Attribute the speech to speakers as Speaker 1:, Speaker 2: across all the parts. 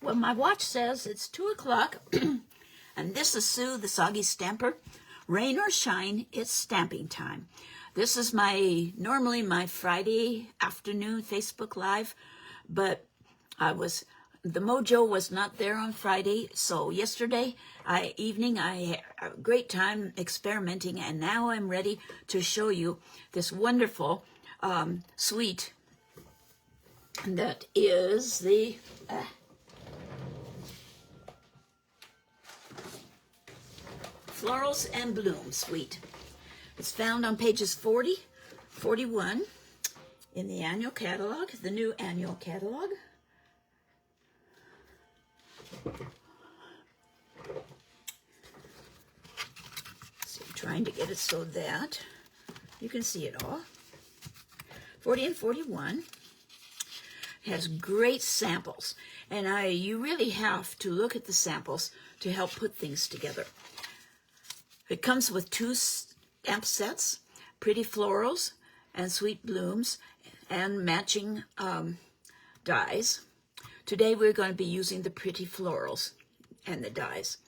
Speaker 1: Well, my watch says it's 2 o'clock, and this is Sue, the Soggy Stamper. Rain or shine, it's stamping time. This is normally my Friday afternoon Facebook Live, but the mojo was not there on Friday, so yesterday evening I had a great time experimenting, and now I'm ready to show you this wonderful suite that is the Florals and Bloom suite. It's found on pages 40, 41 in the annual catalog, the new annual catalog. So I'm trying to get it so that you can see it all. 40 and 41 has great samples, and you really have to look at the samples to help put things together. It comes with 2 stamp sets, Pretty Florals and Sweet Blooms, and matching dies. Today we're going to be using the Pretty Florals and the dies.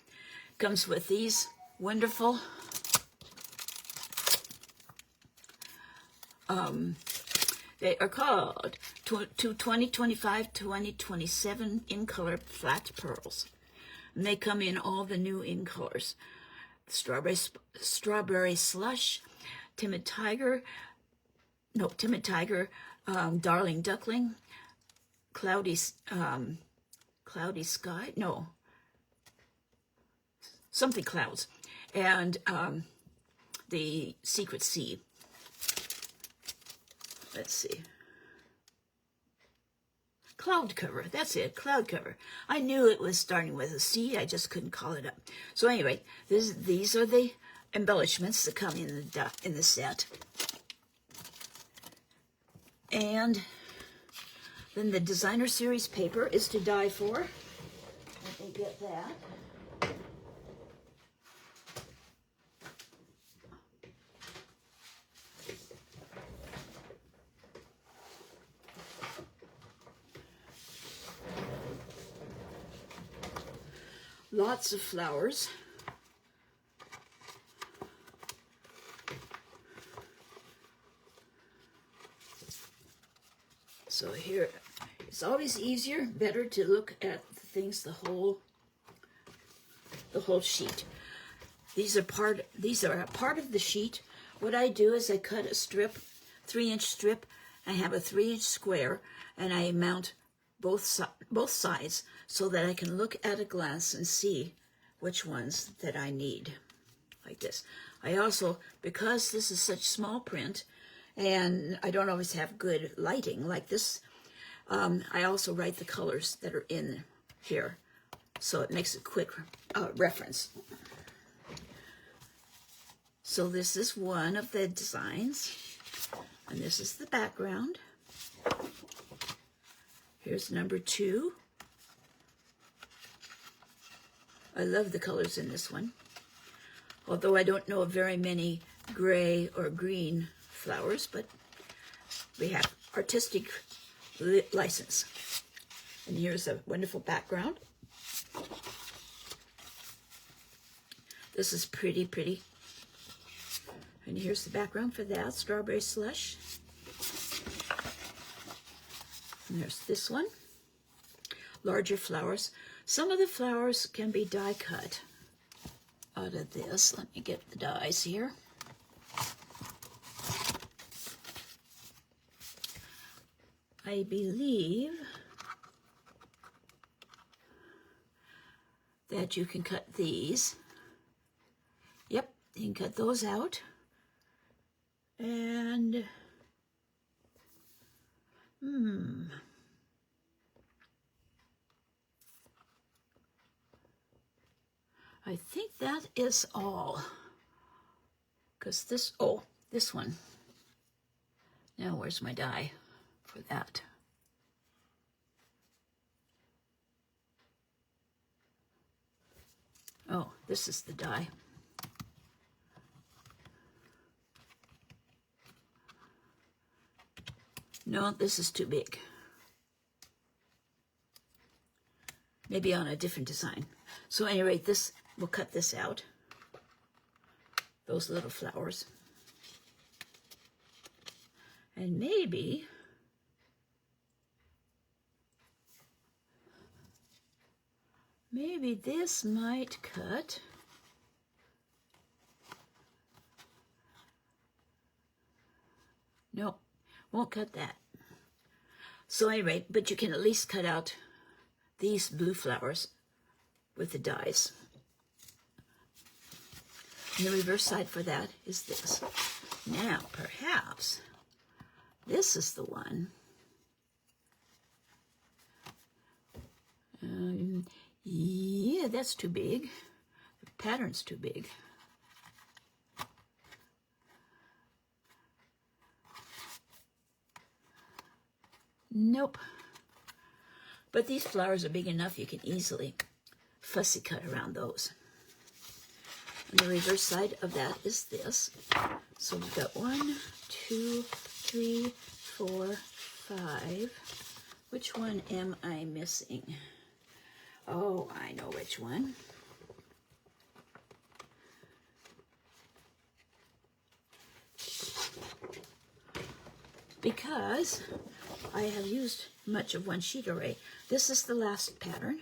Speaker 1: Comes with these wonderful they are called 2025, 2027 in color flat pearls. And they come in all the new in colors. Strawberry Slush, Timid Tiger, Darling Duckling, Cloudy Sky, something clouds, and the Secret Sea. Let's see. Cloud cover, that's it, cloud cover. I knew it was starting with a C, I just couldn't call it up. So anyway, these are the embellishments that come in the set. And then the designer series paper is to die for. Let me get that. Lots of flowers. So here, it's always better to look at the things, the whole sheet. These are a part of the sheet. What I do is I cut a strip, 3-inch strip. I have a 3-inch square, and I mount both sides so that I can look at a glance and see which ones that I need, like this. I also, because this is such small print, and I don't always have good lighting like this, I also write the colors that are in here, so it makes a quick reference. So this is one of the designs, and this is the background. Here's number 2. I love the colors in this one, although I don't know of very many gray or green flowers, but we have artistic license. And here's a wonderful background. This is pretty, pretty. And here's the background for that, Strawberry Slush. And there's this one, larger flowers. Some of the flowers can be die cut out of this. Let me get the dies here. I believe that you can cut these. Yep, you can cut those out. And I think that is all. Because this one. Now where's my die for that? Oh, this is the die. No, this is too big. maybe on a different design. So anyway, this, we'll cut this out, those little flowers. And maybe this might cut. No, won't cut that. So anyway, but you can at least cut out these blue flowers with the dies. And the reverse side for that is this. Now, perhaps this is the one. Yeah, that's too big. The pattern's too big. Nope. But these flowers are big enough you can easily fussy cut around those. And the reverse side of that is this. So we've got 1, 2, 3, 4, 5. Which one am I missing? Oh, I know which one. Because I have used much of one sheet array. This is the last pattern.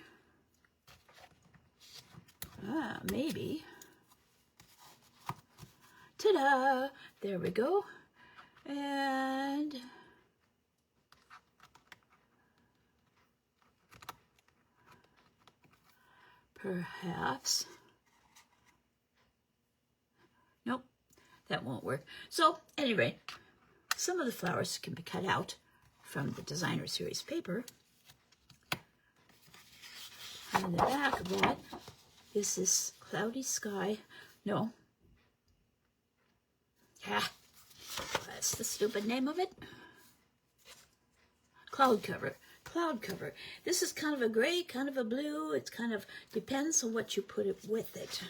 Speaker 1: Maybe. Ta-da! There we go. And perhaps, nope, that won't work. So anyway, some of the flowers can be cut out from the designer series paper. And in the back of that is this cloudy sky. No. That's the stupid name of it. Cloud cover. Cloud cover. This is kind of a gray, kind of a blue. It's kind of depends on what you put it with it.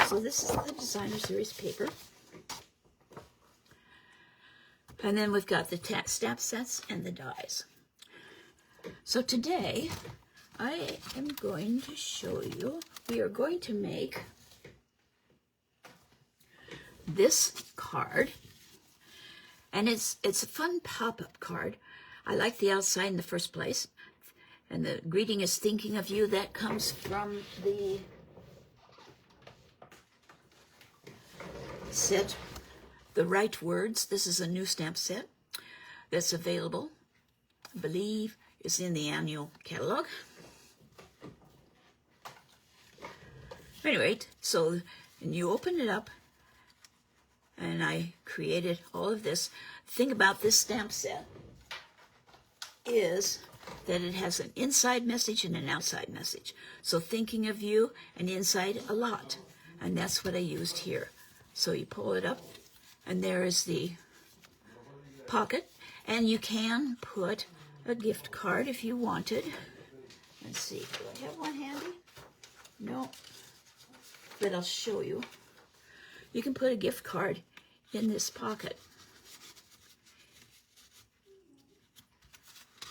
Speaker 1: So this is the designer series paper. And then we've got the stamp sets and the dies. So today I am going to show you, we are going to make this card. And it's a fun pop-up card. I like the outside in the first place. And the greeting is thinking of you. That comes from the set, The Right Words. This is a new stamp set that's available. I believe it's in the annual catalog. Anyway, so and you open it up, and I created all of this. The thing about this stamp set is that it has an inside message and an outside message. So thinking of you and inside a lot. And that's what I used here. So you pull it up, and there is the pocket. And you can put a gift card if you wanted. Let's see, do I have one handy? No, but I'll show you. You can put a gift card in this pocket.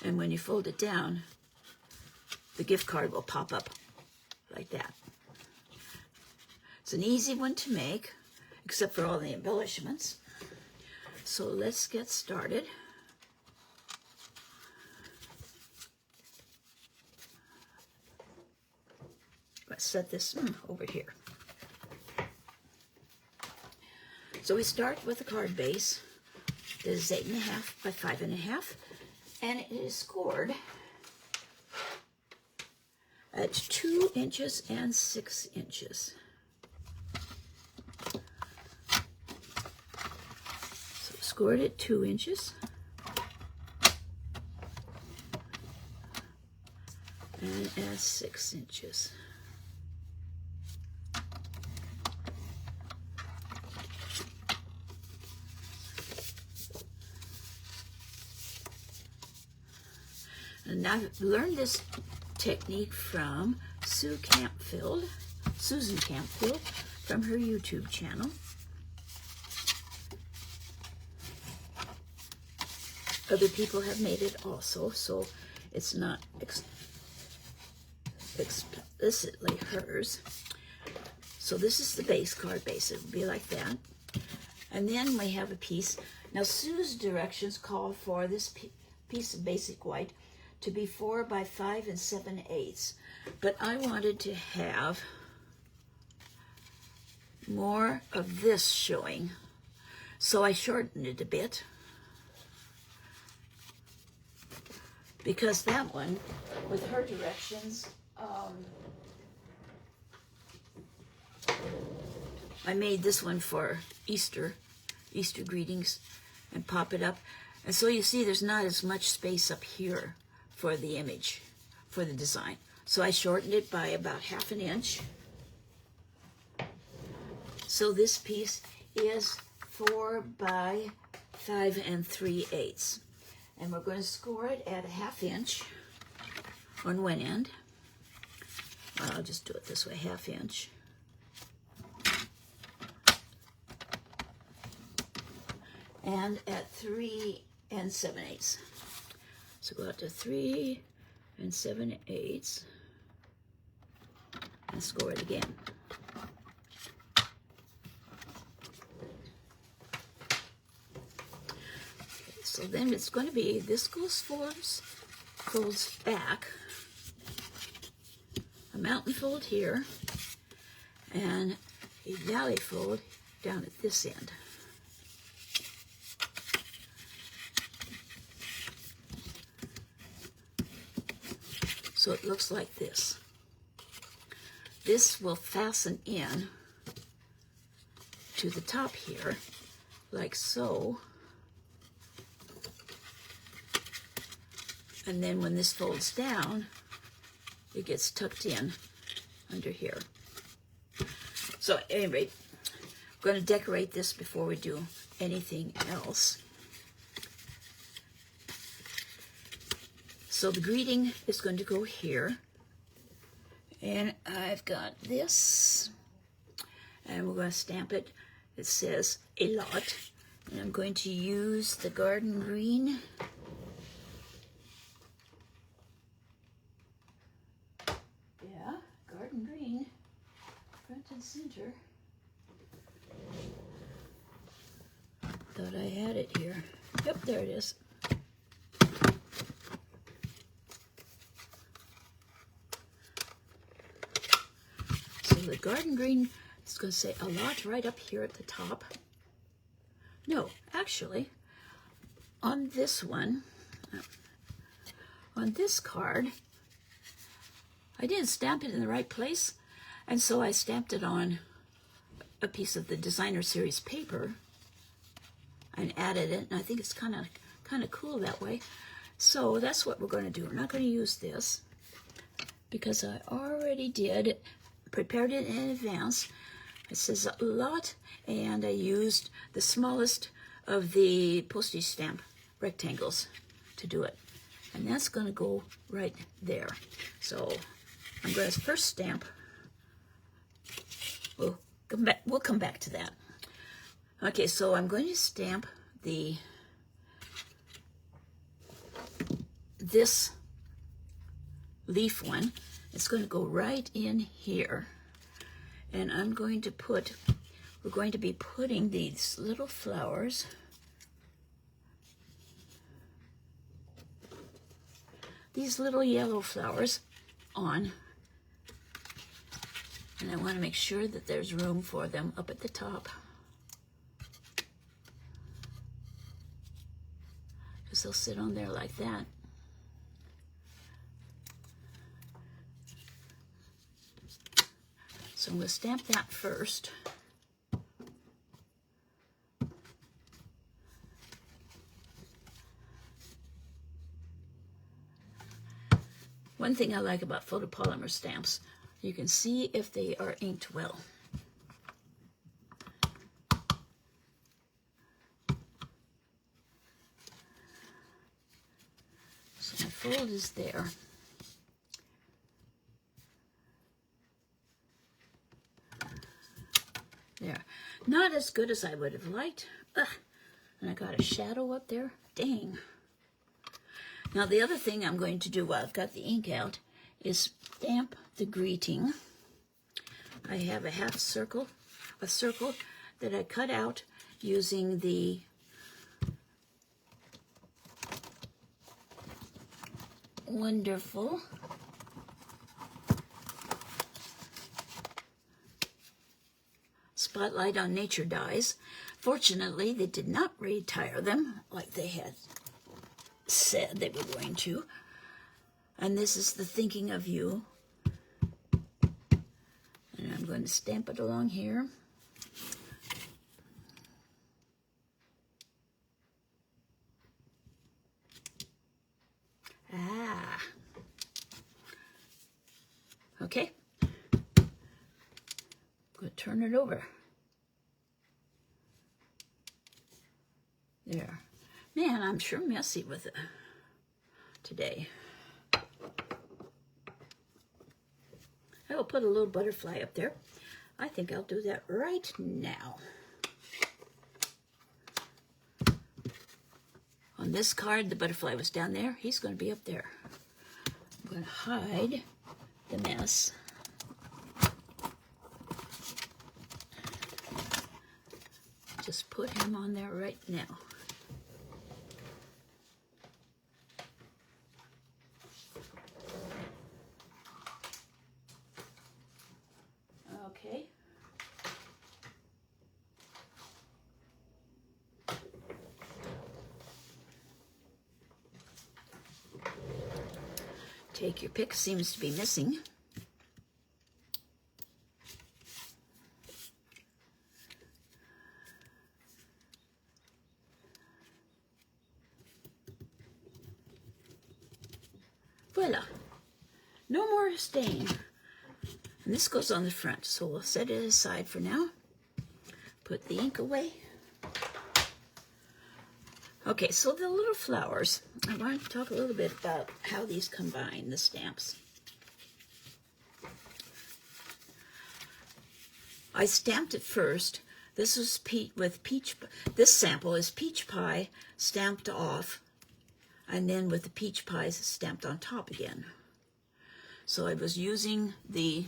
Speaker 1: And when you fold it down, the gift card will pop up like that. It's an easy one to make, except for all the embellishments. So let's get started. Let's set this over here. So we start with a card base. This is 8.5 by 5.5, and it is scored at 2 inches and 6 inches. So scored at 2 inches. And at 6 inches. And I've learned this technique from Susan Campfield, from her YouTube channel. Other people have made it also, so it's not explicitly hers. So this is the base card base. It will be like that. And then we have a piece. Now Sue's directions call for this piece of basic white to be 4 by 5 7/8. But I wanted to have more of this showing. So I shortened it a bit. Because that one, with her directions, I made this one for Easter greetings, and pop it up. And so you see there's not as much space up here for the image, for the design. So I shortened it by about 1/2 inch. So this piece is 4 by 5 3/8. And we're going to score it at 1/2 inch on one end. Well, I'll just do it this way, 1/2 inch. And at 3 7/8. So go out to 3 7/8 and score it again. So then it's going to be, this folds back, a mountain fold here, and a valley fold down at this end. So it looks like this. This will fasten in to the top here, like so. And then when this folds down, it gets tucked in under here. So at any rate, I'm going to decorate this before we do anything else. So the greeting is going to go here. And I've got this. And we're going to stamp it. It says a lot. And I'm going to use the garden green. Garden green, front and center. Thought I had it here. Yep, there it is. So the garden green is going to say a lot right up here at the top. No, actually, on this one, on this card, I didn't stamp it in the right place, and so I stamped it on a piece of the designer series paper and added it, and I think it's kind of cool that way. So that's what we're going to do. We're not going to use this because I already prepared it in advance. It says a lot, and I used the smallest of the postage stamp rectangles to do it. And that's going to go right there. So I'm going to first stamp. We'll come back to that. Okay, so I'm going to stamp this leaf one. It's going to go right in here. And I'm going to we're going to be putting these little flowers, these little yellow flowers on. And I want to make sure that there's room for them up at the top. Because they'll sit on there like that. So I'm going to stamp that first. One thing I like about photopolymer stamps, you can see if they are inked well. So my fold is there. There. Not as good as I would have liked. Ugh. And I got a shadow up there. Dang. Now the other thing I'm going to do while I've got the ink out is stamp the greeting. I have a half circle, a circle that I cut out using the wonderful Spotlight on Nature dies. Fortunately, they did not retire them like they had said they were going to. And this is the Thinking of You. And I'm going to stamp it along here. Okay. I'm going to turn it over. There. Man, I'm sure messy with it today. I will put a little butterfly up there. I think I'll do that right now. On this card, the butterfly was down there. He's going to be up there. I'm going to hide the mess. Just put him on there right now. Okay. Take your pick, seems to be missing. Voila. No more stain. And this goes on the front, so we'll set it aside for now. Put the ink away. Okay, so the little flowers. I want to talk a little bit about how these combine, the stamps. I stamped it first. This was with peach. This sample is peach pie stamped off, and then with the peach pies stamped on top again. So I was using the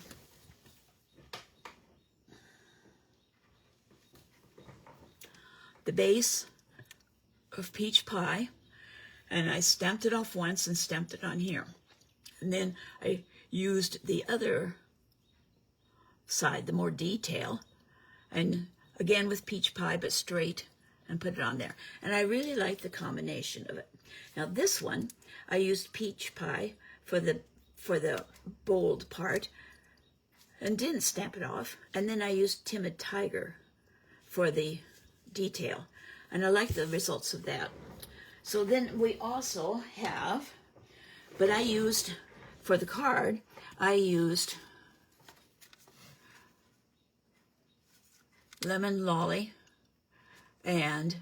Speaker 1: base of peach pie, and I stamped it off once and stamped it on here. And then I used the other side, the more detail, and again with peach pie but straight, and put it on there. And I really like the combination of it. Now this one, I used peach pie for the bold part and didn't stamp it off. And then I used Timid Tiger for the detail. And I like the results of that. So then we also have, but I used, for the card, I used Lemon Lolly and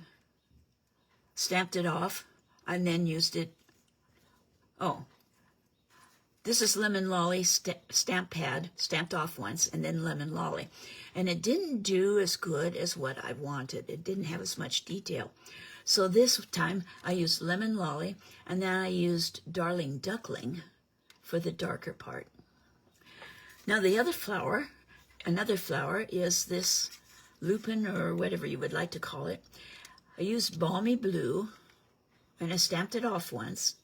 Speaker 1: stamped it off, and then used it. Oh, this is Lemon Lolly stamp pad, stamped off once, and then Lemon Lolly. And it didn't do as good as what I wanted. It didn't have as much detail. So this time I used Lemon Lolly, and then I used Darling Duckling for the darker part. Now the other flower, another flower, is this lupin, or whatever you would like to call it. I used Balmy Blue, and I stamped it off once,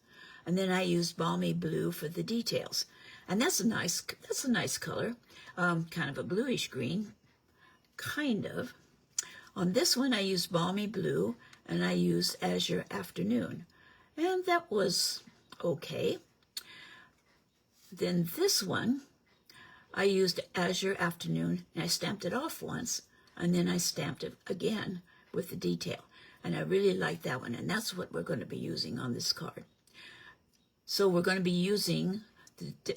Speaker 1: and then I used Balmy Blue for the details. And that's a nice color, kind of a bluish green, kind of. On this one I used Balmy Blue, and I used Azure Afternoon, and that was okay. Then this one, I used Azure Afternoon, and I stamped it off once, and then I stamped it again with the detail. And I really like that one, and that's what we're going to be using on this card. So we're going to be using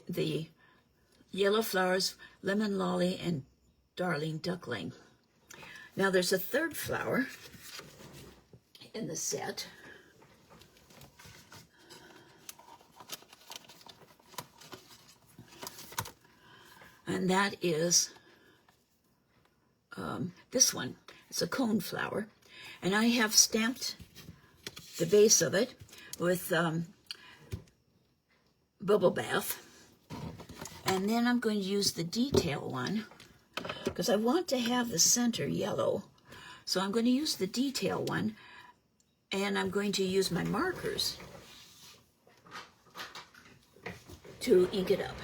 Speaker 1: the yellow flowers, Lemon Lolly, and Darling Duckling. Now there's a third flower in the set. And that is this one. It's a cone flower. And I have stamped the base of it with Bubble Bath. And then I'm going to use the detail one because I want to have the center yellow. So I'm going to use the detail one, and I'm going to use my markers to ink it up.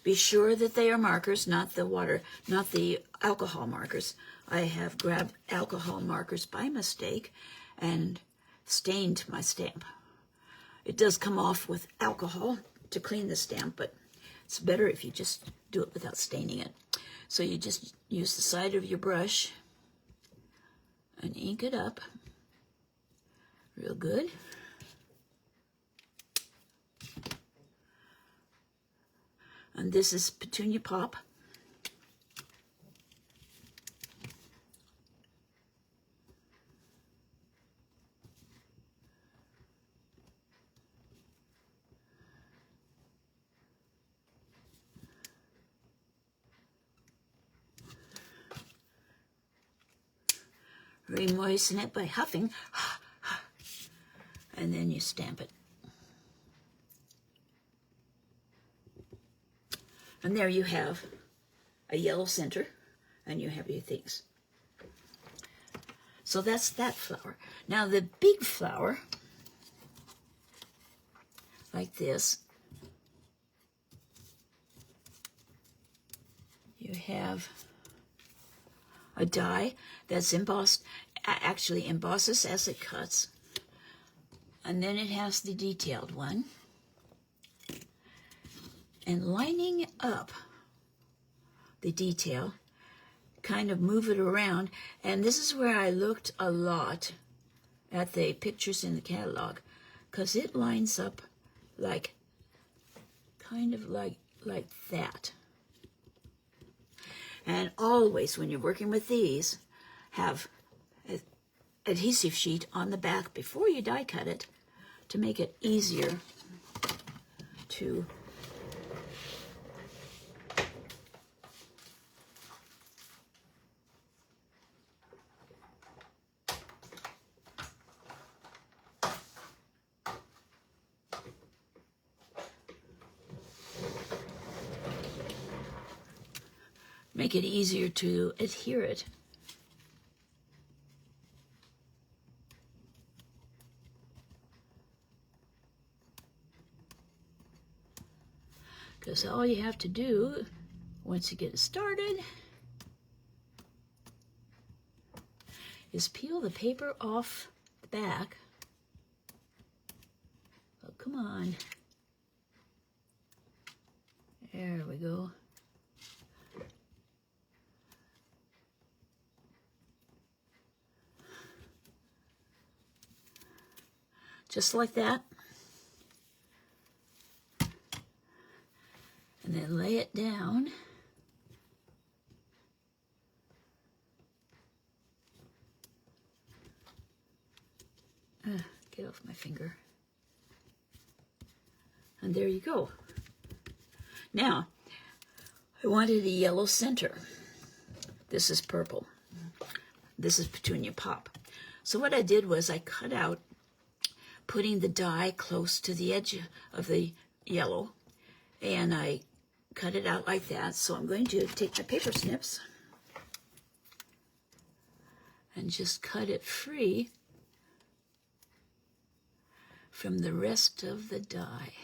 Speaker 1: Be sure that they are markers, not the alcohol markers. I have grabbed alcohol markers by mistake and stained my stamp. It does come off with alcohol to clean the stamp, but it's better if you just do it without staining it. So you just use the side of your brush and ink it up real good. And this is Petunia Pop. Re-moisten it by huffing, and then you stamp it. And there you have a yellow center, and you have your things. So that's that flower. Now the big flower, like this, you have a die that's embossed, actually embosses as it cuts. And then it has the detailed one. And lining up the detail, kind of move it around. And this is where I looked a lot at the pictures in the catalog, because it lines up like, kind of like that. And always, when you're working with these, have an adhesive sheet on the back before you die cut it to make it easier to adhere it. Because all you have to do, once you get it started, is peel the paper off the back. Oh, come on. There we go. Just like that. And then lay it down. Get off my finger. And there you go. Now, I wanted a yellow center. This is purple. This is Petunia Pop. So what I did was I cut out, putting the die close to the edge of the yellow, and I cut it out like that. So I'm going to take my paper snips and just cut it free from the rest of the die.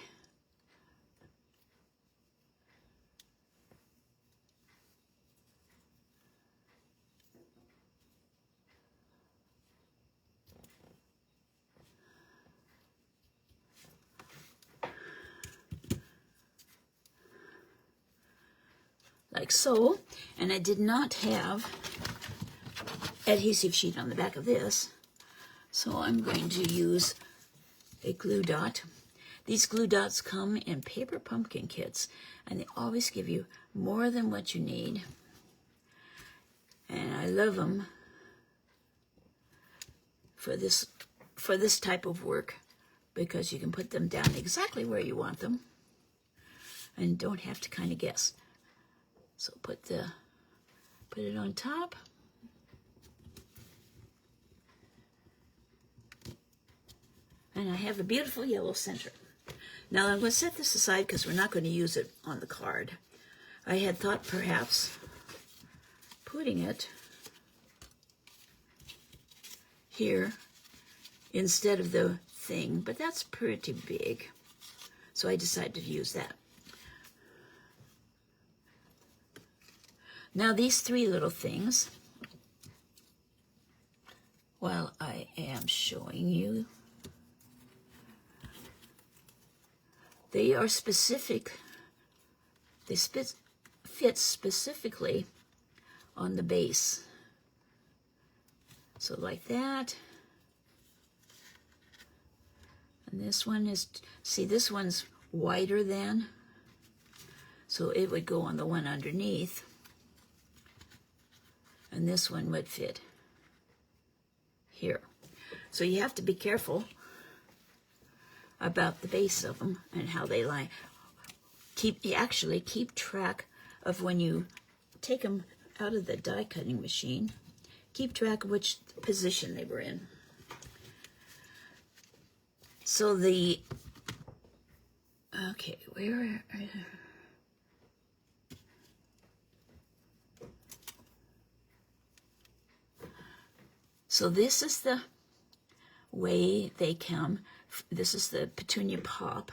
Speaker 1: Like so, and I did not have adhesive sheet on the back of this, so I'm going to use a glue dot. These glue dots come in paper pumpkin kits, and they always give you more than what you need, and I love them for this type of work, because you can put them down exactly where you want them and don't have to kind of guess. So put it on top. And I have a beautiful yellow center. Now I'm going to set this aside because we're not going to use it on the card. I had thought perhaps putting it here instead of the thing, but that's pretty big. So I decided to use that. Now these three little things, while I am showing you, they are specific. They fit specifically on the base. So like that. And this one is, see, this one's wider than, so it would go on the one underneath. And this one would fit here. So you have to be careful about the base of them and how they lie. Actually keep track of when you take them out of the die cutting machine. Keep track of which position they were in. So okay, where so this is the way they come. This is the petunia pop.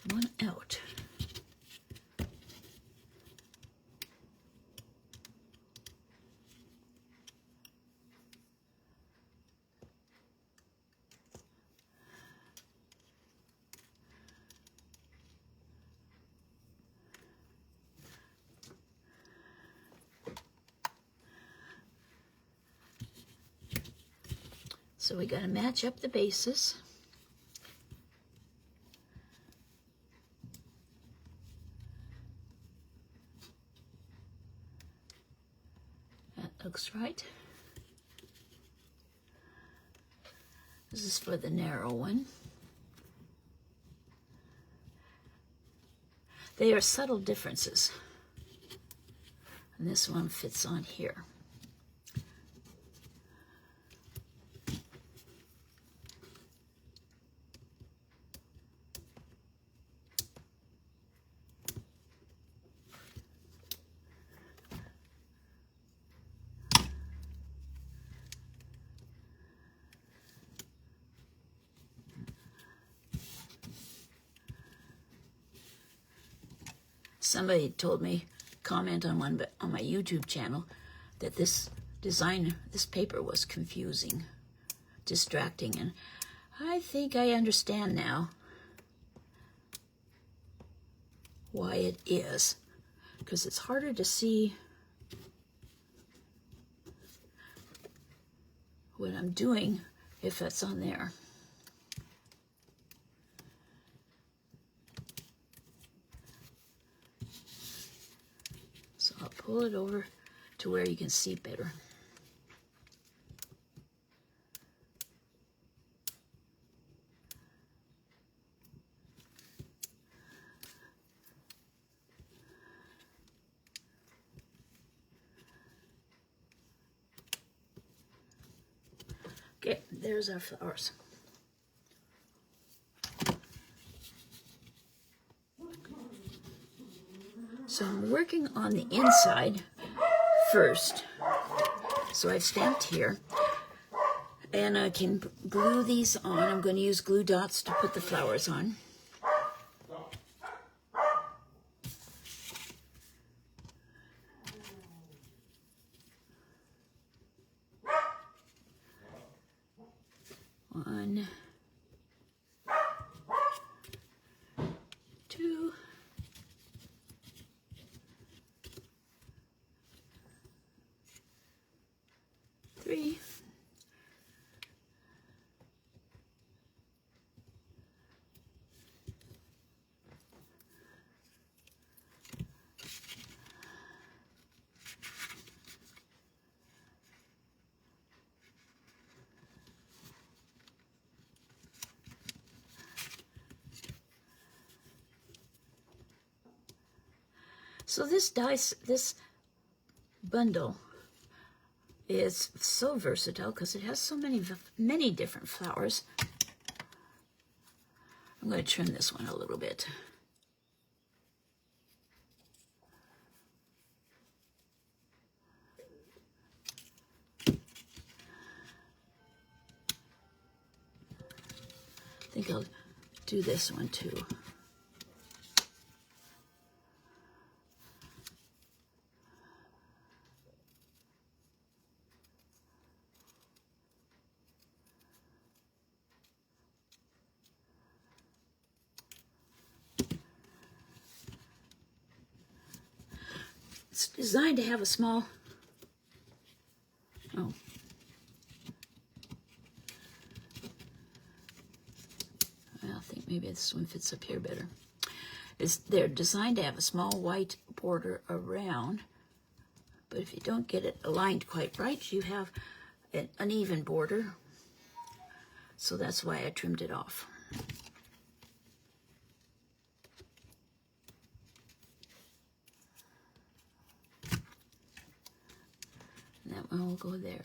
Speaker 1: Come on out. So we got to match up the bases. That looks right. This is for the narrow one. They are subtle differences. And this one fits on here. Somebody told me, comment on my YouTube channel, that this paper was confusing, distracting, and I think I understand now why it is, because it's harder to see what I'm doing if it's on there. So I'll pull it over to where you can see better. Okay, there's our flowers. So I'm working on the inside first. So I've stamped here. And I can glue these on. I'm going to use glue dots to put the flowers on. One, two, three, So this bundle is so versatile because it has so many different flowers. I'm going to trim this one a little bit. I think I'll do this one too. It's designed to have a small, oh, I think maybe this one fits up here better. They're designed to have a small white border around, but if you don't get it aligned quite right, you have an uneven border. So that's why I trimmed it off. And that one will go there.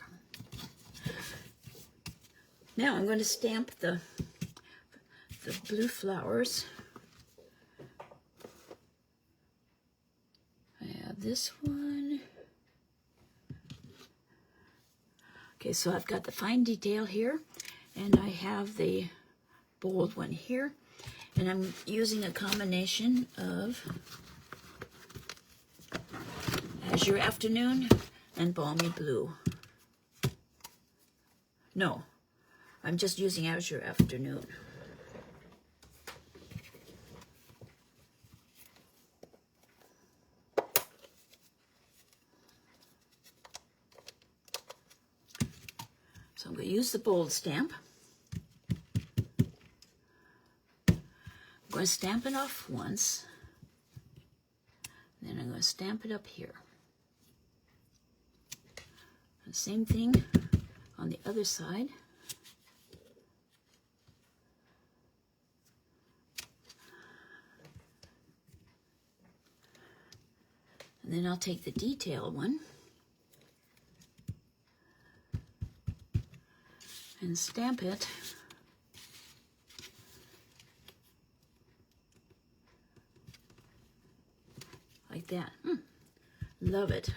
Speaker 1: Now I'm going to stamp the blue flowers. I have this one. Okay, so I've got the fine detail here, and I have the bold one here, and I'm using a combination of Azure Afternoon and Balmy Blue. No, I'm just using Azure Afternoon. So I'm going to use the bold stamp. I'm going to stamp it off once. Then I'm going to stamp it up here. And same thing on the other side. And then I'll take the detail one and stamp it like that. Love it.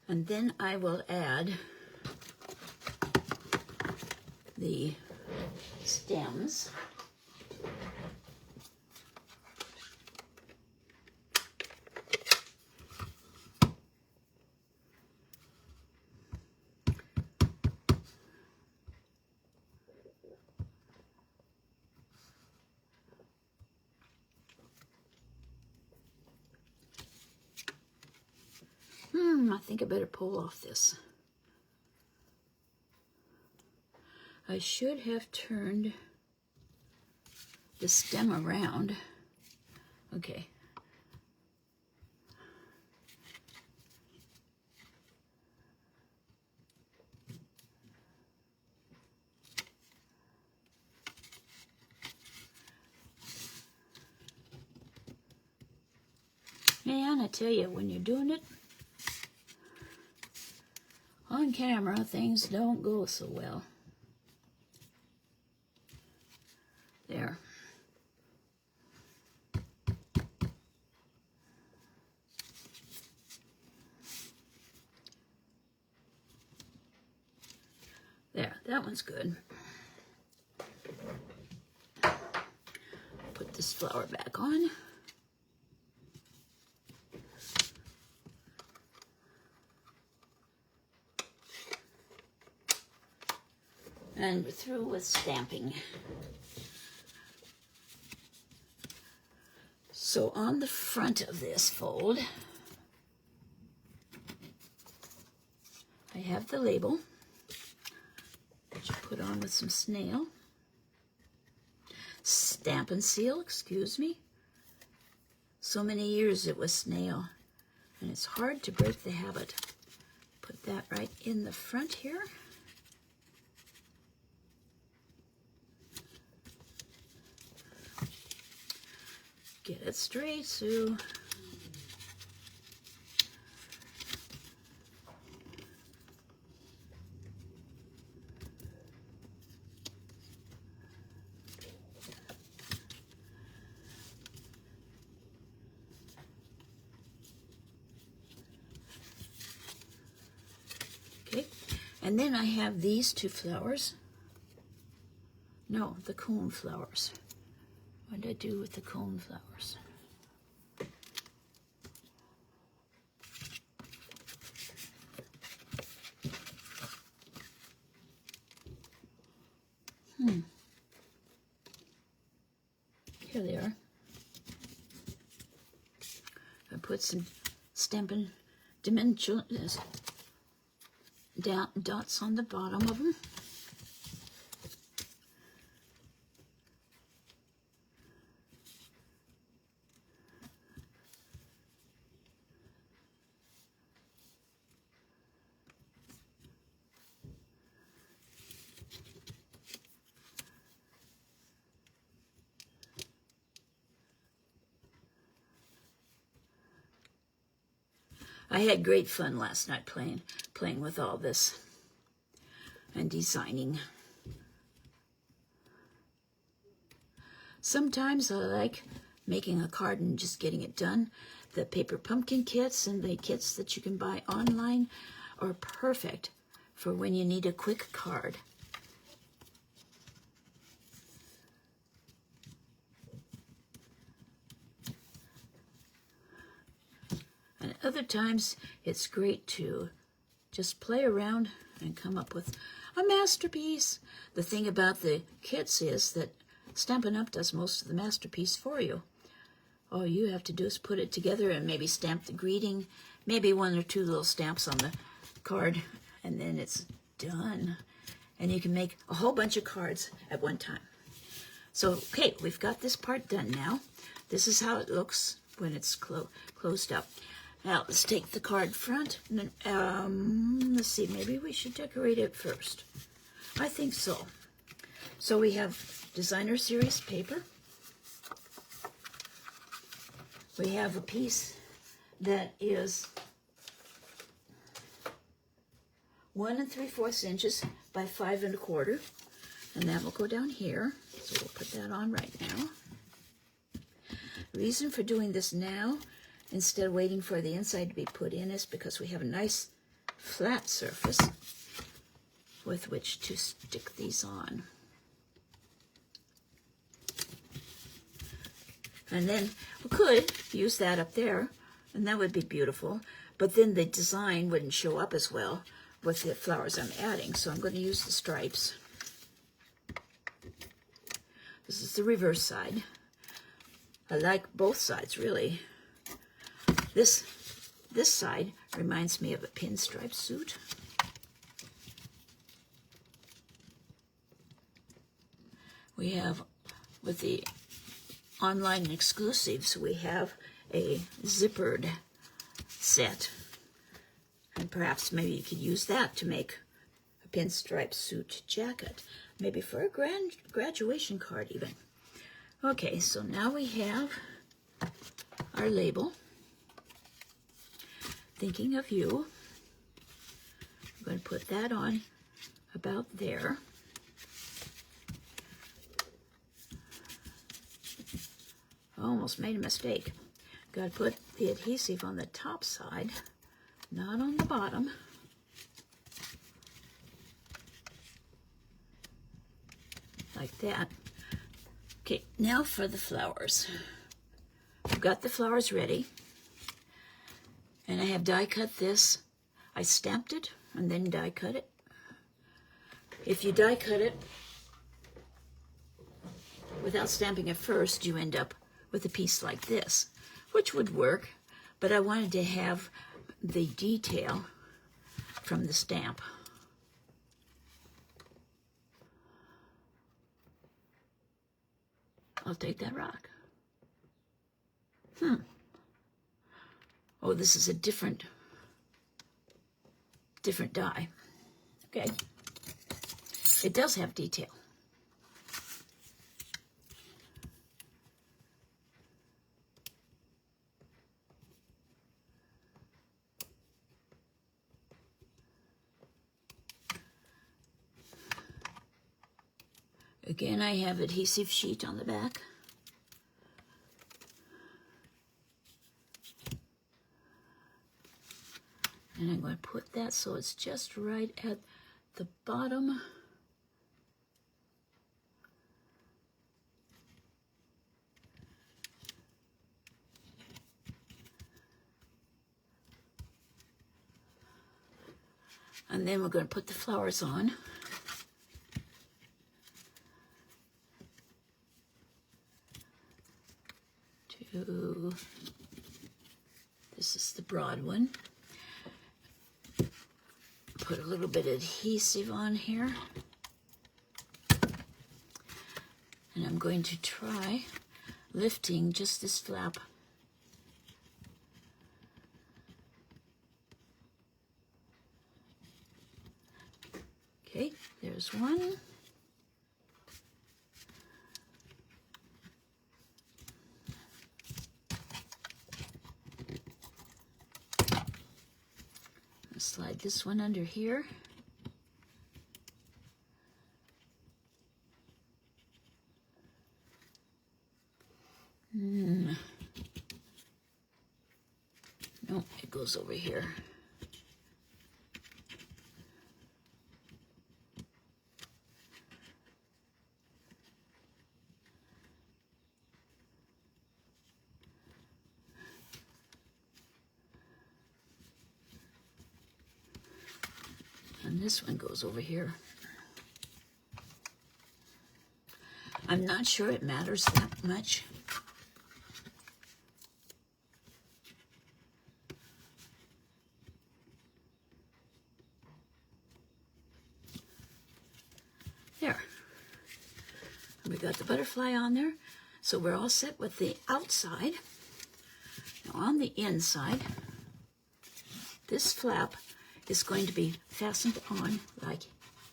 Speaker 1: And then I will add the stems. I think I better pull off this. I should have turned the stem around. Okay. Man, I tell you, when you're doing it on camera, things don't go so well. There. There, that one's good. Put this flower back on. And we're through with stamping. So on the front of this fold, I have the label that you put on with some snail. Stamp and seal, excuse me. So many years it was snail. And it's hard to break the habit. Put that right in the front here. Get it straight, Sue. Okay, and then I have these two flowers. No, the cone flowers. What did I do with the cone flowers? Here they are. I put some Stampin' Dimensions dots on the bottom of them. I had great fun last night playing with all this and designing. Sometimes I like making a card and just getting it done. The paper pumpkin kits and the kits that you can buy online are perfect for when you need a quick card. And other times, it's great to just play around and come up with a masterpiece. The thing about the kits is that Stampin' Up! Does most of the masterpiece for you. All you have to do is put it together and maybe stamp the greeting, maybe one or two little stamps on the card, and then it's done. And you can make a whole bunch of cards at one time. So, okay, we've got this part done now. This is how it looks when it's closed up. Now, let's take the card front. Let's see, maybe we should decorate it first. I think so. So we have designer series paper. We have a piece that is 1 3/4 inches by 5 1/4, and that will go down here. So we'll put that on right now. The reason for doing this now, instead of waiting for the inside to be put in, is because we have a nice flat surface with which to stick these on. And then we could use that up there, and that would be beautiful, but then the design wouldn't show up as well with the flowers I'm adding, so I'm going to use the stripes. This is the reverse side. I like both sides, really. This side reminds me of a pinstripe suit. We have, with the online exclusives, we have a zippered set. And perhaps maybe you could use that to make a pinstripe suit jacket. Maybe for a graduation card even. Okay, so now we have our label. Thinking of you. I'm going to put that on about there. I almost made a mistake. Got to put the adhesive on the top side, not on the bottom. Like that. Okay, now for the flowers. I've got the flowers ready. And I have die cut this. I stamped it and then die cut it. If you die cut it without stamping it first, you end up with a piece like this, which would work, but I wanted to have the detail from the stamp. I'll take that rock. Oh, this is a different die. Okay. It does have detail. Again, I have adhesive sheet on the back. And I'm going to put that so it's just right at the bottom. And then we're going to put the flowers on. This is the broad one. Put a little bit of adhesive on here. And I'm going to try lifting just this flap. Okay, there's one. Slide this one under here. No, it goes over here. And this one goes over here. I'm not sure it matters that much. There. We got the butterfly on there. So we're all set with the outside. Now on the inside, this flap is going to be fastened on like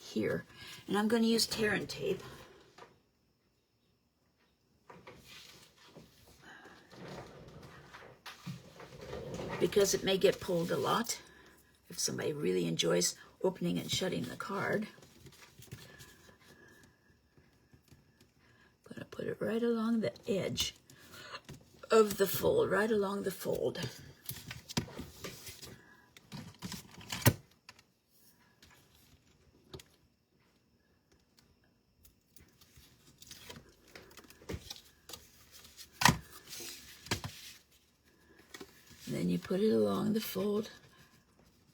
Speaker 1: here. And I'm going to use tear and tape. Because it may get pulled a lot if somebody really enjoys opening and shutting the card. I'm going to put it right along the edge of the fold, right along the fold. Then you put it along the fold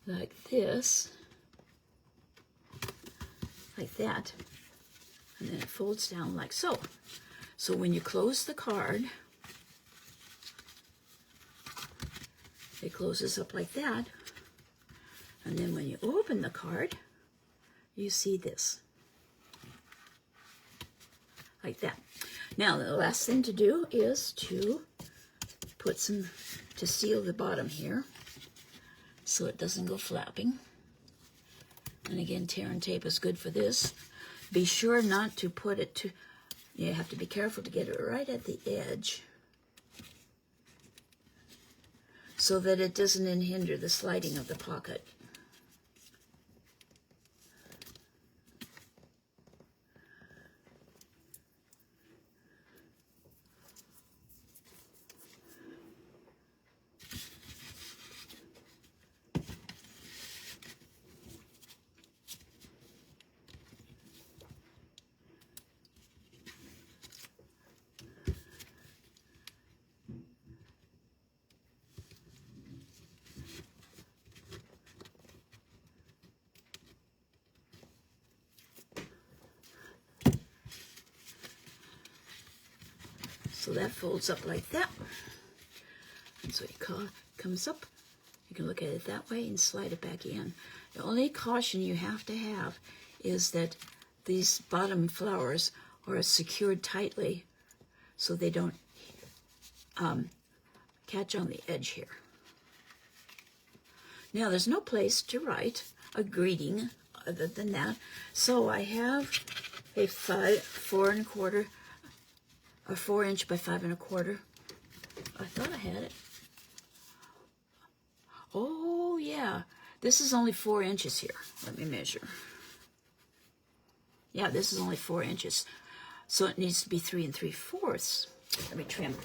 Speaker 1: like this, like that, and then it folds down like so. So when you close the card, it closes up like that, and then when you open the card, you see this, like that. Now the last thing to do is to put some, to seal the bottom here so it doesn't go flapping. And again, tear and tape is good for this. Be sure not to put it to, you have to be careful to get it right at the edge so that it doesn't hinder the sliding of the pocket. So that folds up like that. And so it comes up. You can look at it that way and slide it back in. The only caution you have to have is that these bottom flowers are secured tightly so they don't catch on the edge here. Now, there's no place to write a greeting other than that. So I have a 4 inch by 5 1/4. I thought I had it. Oh, yeah. This is only 4 inches here. Let me measure. Yeah, this is only 4 inches. So it needs to be 3 3/4. Let me trim.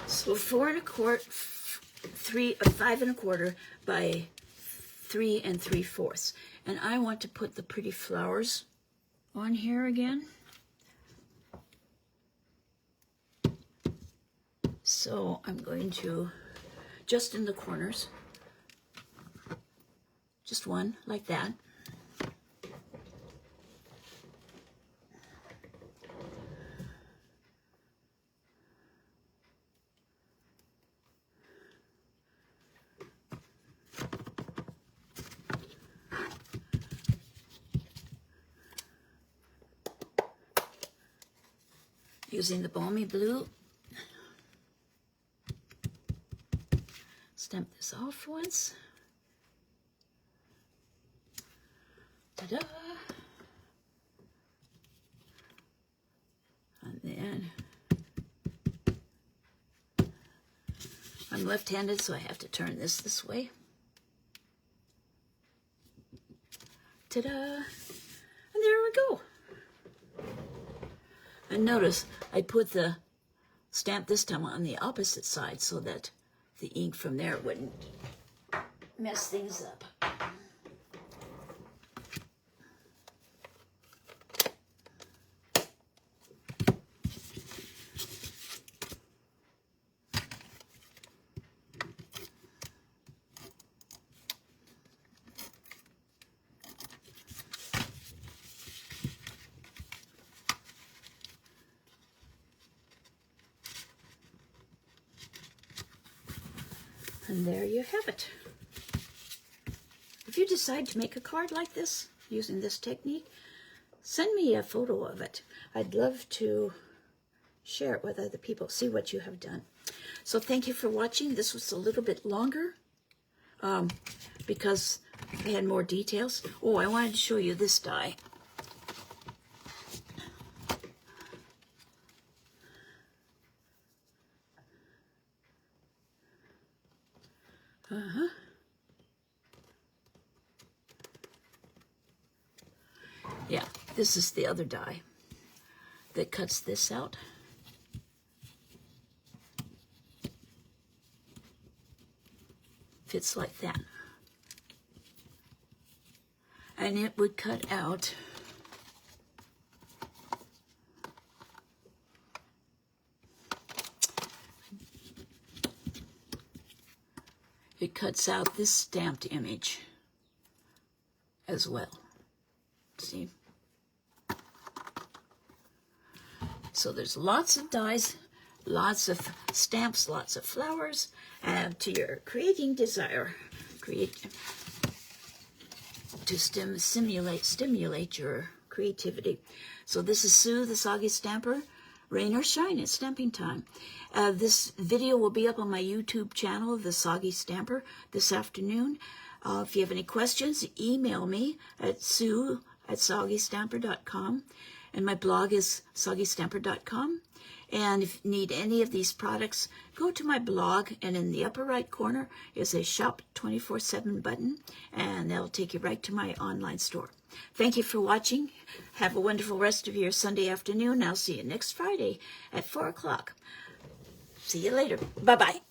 Speaker 1: So 4 1/4, 5 1/4 by 3 3/4. And I want to put the pretty flowers on here again. So I'm going to, just in the corners, just one like that. Using the balmy blue. Stamp this off once. Ta-da! And then I'm left-handed, so I have to turn this way. Ta-da! And there we go. And notice I put the stamp this time on the opposite side so that the ink from there wouldn't mess things up. And there you have it. If you decide to make a card like this, using this technique, send me a photo of it. I'd love to share it with other people, see what you have done. So thank you for watching. This was a little bit longer because I had more details. Oh, I wanted to show you this die. Yeah, this is the other die that cuts this out. Fits like that. And it would cut out this stamped image as well. See? So there's lots of dies, lots of stamps, lots of flowers, and to your creating desire, to stimulate your creativity. So this is Sue, the Soggy Stamper. Rain or shine, it's stamping time. This video will be up on my YouTube channel, The Soggy Stamper, this afternoon. If you have any questions, email me at sue@soggystamper.com. And my blog is soggystamper.com. And if you need any of these products, go to my blog, and in the upper right corner is a Shop 24/7 button, and that'll take you right to my online store. Thank you for watching. Have a wonderful rest of your Sunday afternoon. I'll see you next Friday at 4 o'clock. See you later. Bye-bye.